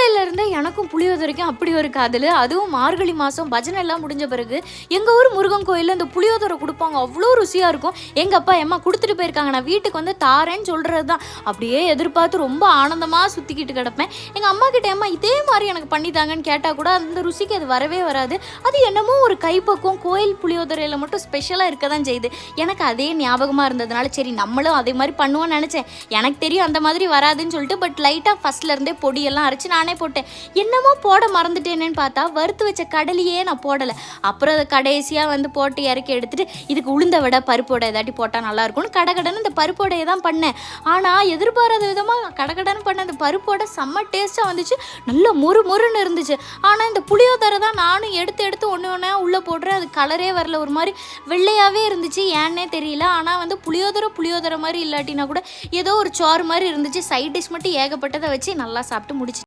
அப்பையிலேருந்தே எனக்கும் புளியோதரைக்கும் அப்படி ஒரு காதல். அதுவும் மார்கழி மாதம் பஜனை எல்லாம் முடிஞ்ச பிறகு எங்கள் ஊர் முருகன் கோயிலில் இந்த புளியோதரை கொடுப்பாங்க. அவ்வளோ ருசியாக இருக்கும். எங்கள் அப்பா எம்மா கொடுத்துட்டு போயிருக்காங்க, நான் வீட்டுக்கு வந்து தாரேன்னு சொல்கிறது தான். அப்படியே எதிர்பார்த்து ரொம்ப ஆனந்தமாக சுற்றிக்கிட்டு கிடப்பேன். எங்கள் அம்மா கிட்ட அம்மா இதே மாதிரி எனக்கு பண்ணித்தாங்கன்னு கேட்டால் கூட அந்த ருசிக்கு அது வரவே வராது. அது என்னமோ ஒரு கைப்பக்குவம் கோயில் புளியோதரையில் மட்டும் ஸ்பெஷலாக இருக்க தான் செய்யுது. எனக்கு அதே ஞாபகமாக இருந்ததுனால சரி நம்மளும் அதே மாதிரி பண்ணுவோன்னு நினச்சேன். எனக்கு தெரியும் அந்த மாதிரி வராதுன்னு சொல்லிட்டு பட் லைட்டாக ஃபஸ்ட்லேருந்தே பொடியெல்லாம் அரைச்சி நானே போட்டேன். என்னமோ போட மறந்துட்டேனேன்னு பார்த்தா வறுத்து வச்ச கடலையே நான் போடலை. அப்புறம் அதை கடைசியாக வந்து போட்டு இறக்கி எடுத்துகிட்டு இதுக்கு உளுந்த விட பருப்போட ஏதாட்டி போட்டால் நல்லாயிருக்கும்னு கடகடன்னு இந்த பருப்போடையே தான் பண்ணேன். ஆனால் எதிர்பாராத விதமாக கடகடன்னு பண்ண அந்த பருப்போட செம்ம டேஸ்ட்டாக வந்துச்சு. நல்ல முறுமுறுன்னு இருந்துச்சு. ஆனால் இந்த புளியோதரை தான் நானும் எடுத்து ஒன்று ஒன்றா உள்ளே போடுறேன். அது கலரே வரல, ஒரு மாதிரி வெள்ளையாகவே இருந்துச்சு. ஏன்னே தெரியல. ஆனால் வந்து புளியோதரை மாதிரி இல்லாட்டினா கூட ஏதோ ஒரு சோறு மாதிரி இருந்துச்சு. சைட் டிஷ் மட்டும் ஏகப்பட்டதை வச்சு நல்லா சாப்பிட்டு முடிச்சு.